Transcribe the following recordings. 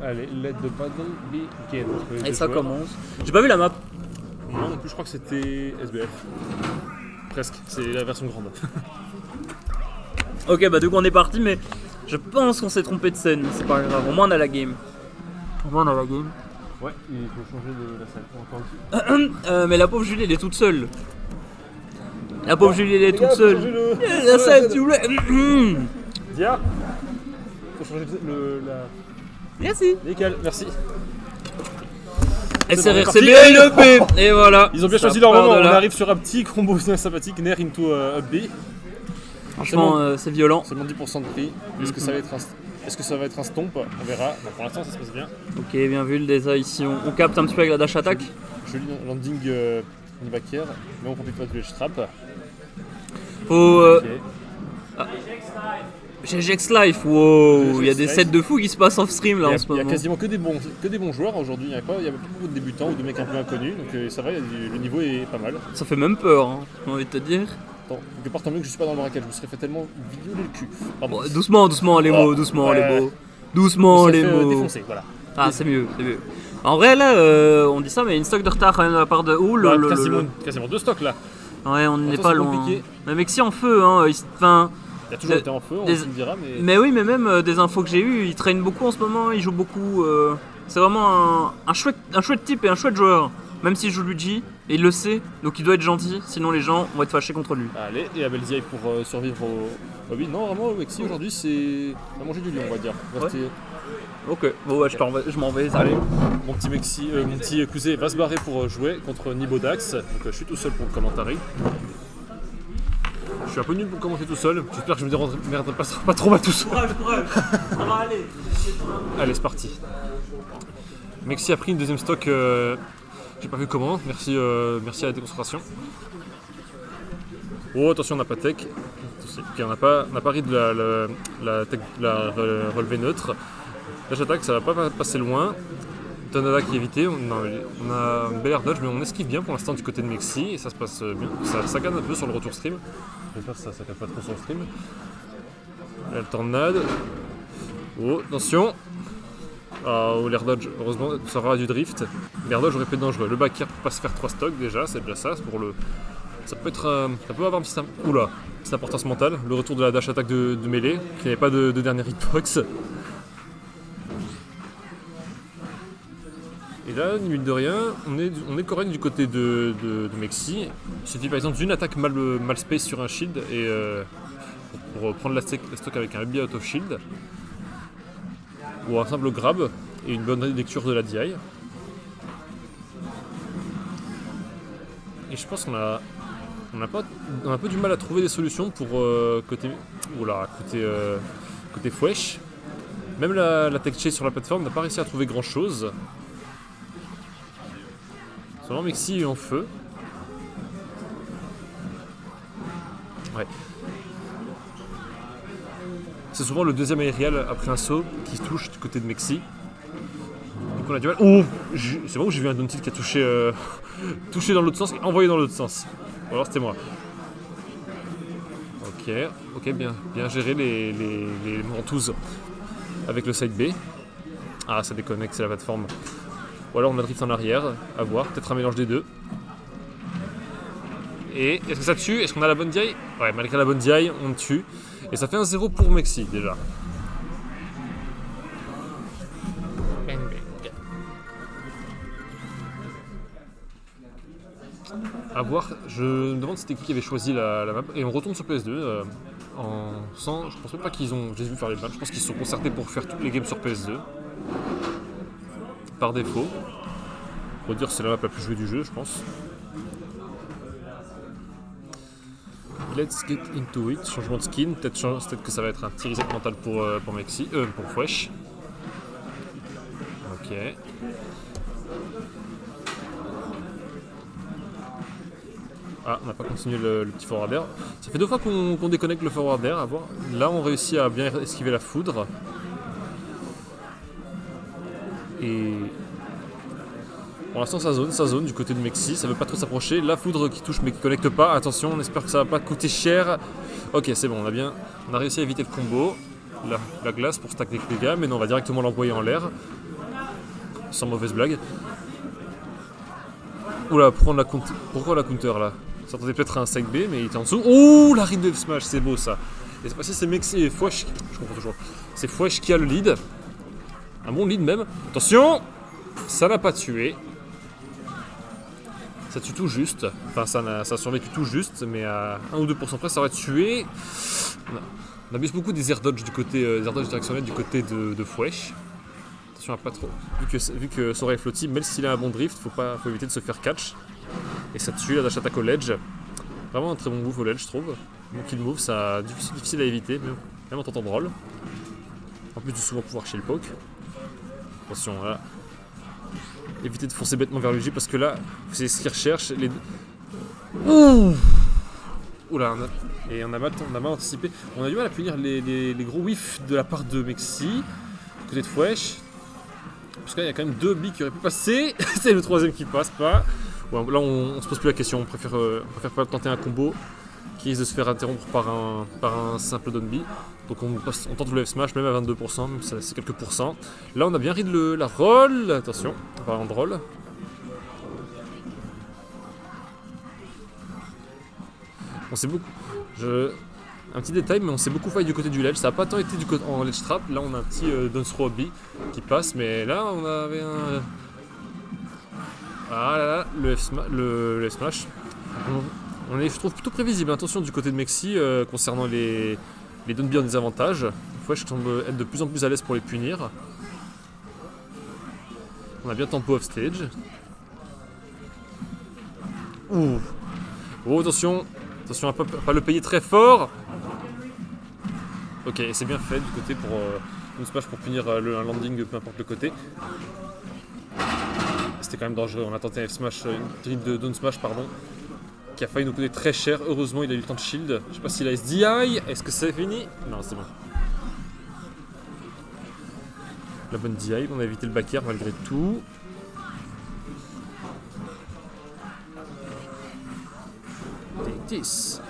Allez, let the battle begin. Et ça commence. J'ai pas vu la map. Moi non plus, je crois que c'était SBF. Presque, c'est la version grande. Ok, bah du coup on est parti, mais je pense qu'on s'est trompé de scène. C'est pas grave, au moins on a la game. Ouais, il faut changer de la salle. Encore ici. Mais la pauvre Julie, elle est toute seule. La pauvre Julie, elle est Les toute gars, seule. faut changer La scène, s'il vous plaît. Dia, faut changer la. Merci. Nickel, merci. SRRCB et le P. Et voilà. Ils ont bien Ça choisi leur part moment. de On là. arrive sur un petit combo sympathique, Nair into up B. Franchement, c'est violent. Seulement 10% de prix. Est-ce que ça va être un stomp? On verra. Non, pour l'instant, ça se passe bien. Ok, bien vu le déjà ici. On capte un petit peu avec la dash attack. Joli landing backer, mais on profite pas de l'edge trap. Faut. Ok. GGX Life, wow. Il y a des GGX sets de fou qui se passent off stream là en ce Il y a moment. quasiment que des bons joueurs aujourd'hui. Il n'y a pas beaucoup de débutants ou de mecs un peu inconnus. Donc ça va, le niveau est pas mal. Ça fait même peur, hein, j'ai envie de te dire. Attends, quelque part, tant mieux que je suis pas dans le braquage. Je me serais fait tellement violer le cul. Pardon. Bon, doucement les mots, doucement les mots. Doucement Je me les serais fait mots. défoncer, voilà. Ah, c'est mieux, c'est mieux. En vrai, là, on dit ça, mais une stock de retard quand même de la part de Hull. Bah, quasiment deux stocks là. Ouais, on n'est Attends, pas c'est loin. compliqué. Mais Mexi en feu, hein. Enfin, Il a toujours été en feu, on se le dira, mais. mais oui, mais même des infos que j'ai eues, il traîne beaucoup en ce moment, il joue beaucoup. C'est vraiment un chouette type et un chouette joueur. Même s'il joue Luigi, et il le sait, donc il doit être gentil, sinon les gens vont être fâchés contre lui. Allez, et Abelziaï pour survivre au. Ah oui, non, vraiment, Mexi aujourd'hui, c'est. On a mangé du lion, on va dire. Rester- Ok, bon, ouais, je m'en vais. Allez, mon petit cousin va se barrer pour jouer contre Nibodax. Donc je suis tout seul pour le commentary. Je suis un peu nul pour commenter tout seul. J'espère que je me démerderai pas trop mal tout seul. Courage, ça va aller. Allez, c'est parti. Mexi a pris une deuxième stock. J'ai pas vu comment. Merci à la démonstration. Oh, attention, on n'a pas tech. Ok, on n'a pas read la relevée neutre. Là, j'attaque, ça va pas passer loin. Tonada qui est évité. On a une belle air dodge, mais on esquive bien pour l'instant du côté de Mexi. Et ça se passe bien. Ça saccade un peu sur le retour stream. J'espère que ça saccade pas trop sur le stream. La tornade. Oh, attention. Oh, l'air dodge, heureusement, ça aura du drift. L'air dodge aurait pu être dangereux. Le back air peut pas se faire 3 stocks déjà, c'est déjà ça. Pour le... Ça peut être. Ça peut avoir une petite importance mentale. Le retour de la dash attack de mêlée, qui n'avait pas de dernière hitbox. Et là, mine de rien, on est correct du côté de Mexi. Il suffit par exemple d'une attaque mal space sur un shield et pour prendre la stock avec un BI out of shield. Ou un simple grab et une bonne lecture de la DI. Et je pense qu'on a un peu du mal à trouver des solutions pour côté Fwesh. Même la tech chase sur la plateforme n'a pas réussi à trouver grand chose. Seulement Mexi est en feu. Ouais. C'est souvent le deuxième aérial après un saut qui se touche du côté de Mexi. Donc on a du mal. Oh, c'est bon, j'ai vu un down tilt qui a touché dans l'autre sens et envoyé dans l'autre sens. Ou alors c'était moi. Ok, bien géré les Mantouzes avec le side B. Ah, ça déconnecte, c'est la plateforme. Ou alors on a drift en arrière, à voir, peut-être un mélange des deux. Et est-ce que ça tue? Est-ce qu'on a la bonne DI? Ouais, malgré la bonne DI, on tue. Et ça fait un 0 pour Mexi déjà. Bang bang. A voir, je me demande c'était qui avait choisi la map. Et on retourne sur PS2. Je pense même pas qu'ils ont. J'ai vu faire les maps, je pense qu'ils se sont concertés pour faire toutes les games sur PS2. Par défaut. Pour dire que c'est la map la plus jouée du jeu, je pense. Let's get into it. Changement de skin. Peut-être que ça va être un petit reset mental pour Mexi. Pour Fwesh. Ok. Ah, on n'a pas continué le petit forward air. Ça fait 2 fois qu'on déconnecte le forward air. À voir. Là, on réussit à bien esquiver la foudre. Et pour l'instant, ça zone du côté de Mexi. Ça veut pas trop s'approcher. La foudre qui touche mais qui connecte pas. Attention, on espère que ça va pas coûter cher. Ok, c'est bon, on a réussi à éviter le combo. La glace pour stack des dégâts, mais non, on va directement l'envoyer en l'air. sans mauvaise blague. Oula, pourquoi la counter là? Ça attendait peut-être un 5B, mais il était en dessous. Oh, la read de F-Smash, c'est beau ça. Et cette fois-ci, c'est Mexi et Fwesh. Je comprends toujours. C'est Fwesh qui a le lead. Un bon lead même. Attention! Ça n'a pas tué. Ça tue tout juste. Enfin, ça a survécu tout juste, mais à 1 ou 2% près, ça aurait tué. On abuse beaucoup des air dodge du côté des air dodge directionnels du côté de Fwesh. Attention à pas trop. Vu que Sora est flotti, même s'il a un bon drift, faut éviter de se faire catch. Et ça tue la dash attack au ledge. Vraiment un très bon move au ledge, je trouve. Donc kill move, ça difficile à éviter, même en tentant de roll. En plus de souvent pouvoir chez le poke. Attention, là. Évitez de foncer bêtement vers le J parce que là, c'est ce qu'il recherche. Ouh! Oula, on a mal anticipé. On a du mal à punir les gros whiffs de la part de Mexi. Côté de Fwesh. Parce que là, il y a quand même 2 billes qui auraient pu passer. C'est le 3ème qui passe pas. Ouais, là, on se pose plus la question. On préfère pas tenter un combo qui risque de se faire interrompre par un simple down B. Donc on tente le F-Smash même à 22%, même si c'est quelques pourcents. Là on a bien read la roll, attention, en parlant de roll. On s'est beaucoup... Un petit détail, mais on s'est beaucoup failli du côté du ledge, ça n'a pas tant été du côté en ledge trap. Là on a un petit down throw B qui passe, mais là on avait un... Ah là là, le F-Smash. On est, je trouve, plutôt prévisible. Attention du côté de Mexi concernant les down B en désavantage. Fwesh semble être de plus en plus à l'aise pour les punir. On a bien tempo off stage. Ouh. Oh, attention à pas le payer très fort. Ok, c'est bien fait du côté pour une smash pour punir un landing, peu importe le côté. C'était quand même dangereux. On a tenté un F-Smash, une dribble de down smash, pardon, qui a failli nous coûter très cher. Heureusement, il a eu le temps de shield. Je sais pas s'il a SDI. Est-ce que c'est fini? Non, c'est bon. La bonne DI. On a évité le back air malgré tout. Take this.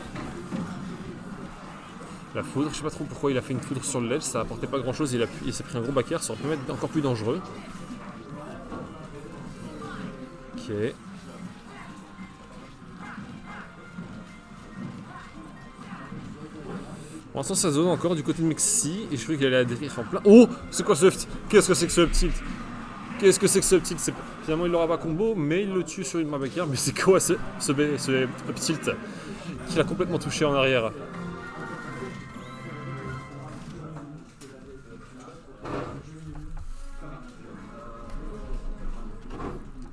La foudre. Je sais pas trop pourquoi il a fait une foudre sur le ledge. Ça apportait pas grand chose. Il s'est pris un gros back air. Ça aurait pu être encore plus dangereux. Ok. Pour l'instant ça zone encore du côté de Mexi et je croyais qu'il allait atterrir en plein. Oh! C'est quoi ce up? Qu'est-ce que c'est que ce up tilt? Qu'est-ce que c'est que ce up tilt? Finalement il l'aura pas combo mais il le tue sur une main back air. Mais c'est quoi ce up tilt qu'il a complètement touché en arrière?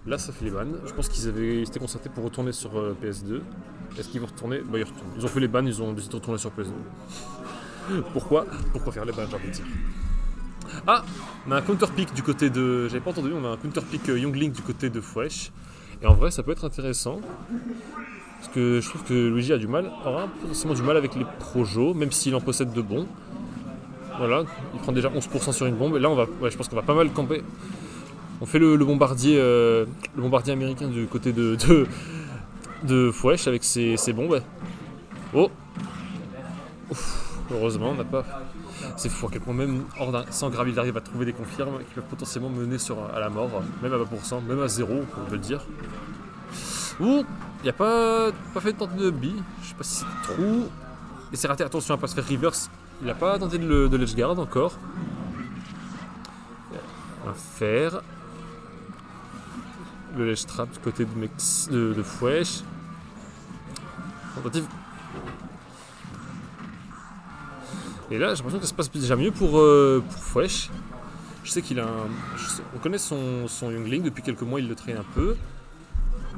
Là ça fait les bans. Je pense qu'ils s'étaient concertés pour retourner sur PS2. Est-ce qu'ils vont retourner? Bah ils retournent. Ils ont fait les bans, ils ont décidé de retourner sur PS2. Pourquoi faire les bans, j'ai envie de dire. Ah! On a un counter pick du côté de... J'avais pas entendu, on a un counter pick Youngling du côté de Fwesh. Et en vrai ça peut être intéressant. Parce que je trouve que Luigi aura potentiellement du mal avec les projos, même s'il en possède de bons. Voilà, il prend déjà 11% sur une bombe. Et là je pense qu'on va pas mal camper. On fait le bombardier américain du côté de Fwesh avec ses bombes. Oh! Ouf, heureusement, on n'a pas... C'est fou à quel point même sans gravi, il arrive à trouver des confirmes qui peuvent potentiellement mener à la mort, même à 20%, même à 0, on peut le dire. Ouh! Il n'y a pas fait de tente de B, je sais pas si c'est trou. Et c'est raté, attention à ne pas se faire reverse. Il n'a pas tenté de ledge guard encore. On va faire le ledge trap du côté de Fwesh. Tentative. Et là, j'ai l'impression que ça se passe déjà mieux pour Fwesh. Je sais qu'il a on connaît son Youngling, depuis quelques mois il le traîne un peu.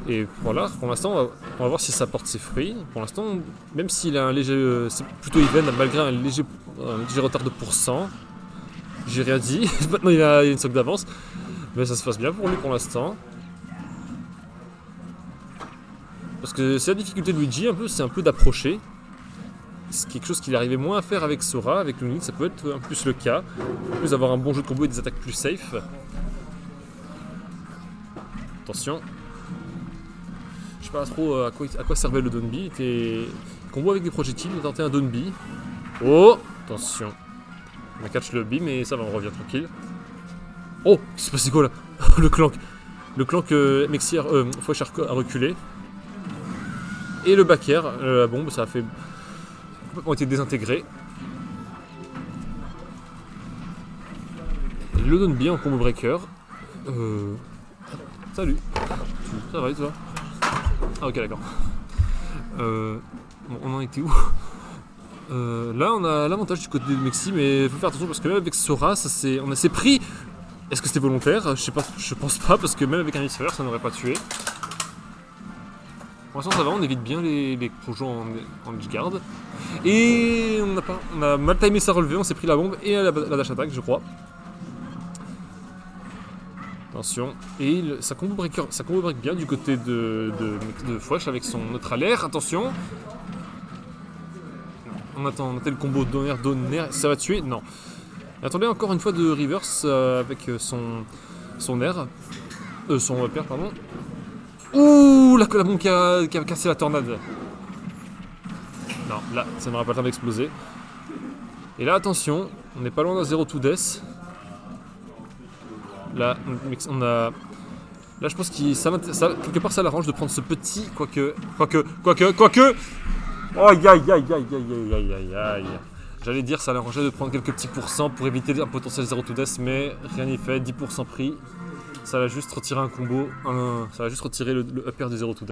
Et voilà, pour l'instant, on va voir si ça porte ses fruits. Pour l'instant, même s'il a un léger... c'est plutôt even, malgré un léger retard de pourcent. J'ai rien dit. Maintenant, il a une socle d'avance. Mais ça se passe bien pour lui pour l'instant. Parce que c'est la difficulté de Luigi, c'est un peu d'approcher. C'est quelque chose qu'il arrivait moins à faire avec Sora, avec Youngling, ça peut être un peu plus le cas. En plus d'avoir un bon jeu de combo et des attaques plus safe. Attention. Je sais pas trop à quoi servait le down B. Il était combo avec des projectiles, on a tenté un down B. Oh! Attention. On a catch le B, mais ça va, on revient tranquille. Oh! Qu'est-ce qui se passe quoi là? le clan que Mexi Fwesh a reculé. Et le back air, la bombe, ça a fait complètement été désintégré. Il le donne bien en combo breaker. Salut. Ça va et toi? Ah ok d'accord. Bon, on en était où? Là on a l'avantage du côté de Mexi, mais il faut faire attention parce que même avec Sora, on s'est pris. Est-ce que c'était volontaire? Je sais pas, je pense pas, parce que même avec un Misfire ça n'aurait pas tué. Pour l'instant ça va, on évite bien les projets en edge guard. Et on a mal timé sa relevée, on s'est pris la bombe et la dash attack je crois. Attention, et ça combo break bien du côté de Fwesh avec son neutral air, attention. On attend le combo donner, ça va tuer? Non. Et attendez encore une fois de reverse avec son air, son upper pardon. Ouh, la bombe qui a cassé la tornade. Non, là, ça n'aura pas le temps d'exploser. Et là, attention, on n'est pas loin d'un 0-2 death. Là, on a... Là, je pense que quelque part, ça l'arrange de prendre ce petit... Quoique... Oh, aïe, aïe, aïe, aïe, aïe, aïe, aïe, aïe. J'allais dire, ça l'arrangeait de prendre quelques petits pourcents pour éviter un potentiel 0-2 death, mais rien n'y fait, 10% pris. Ça va juste retirer un combo, ça va juste retirer le upper du 0-2 death.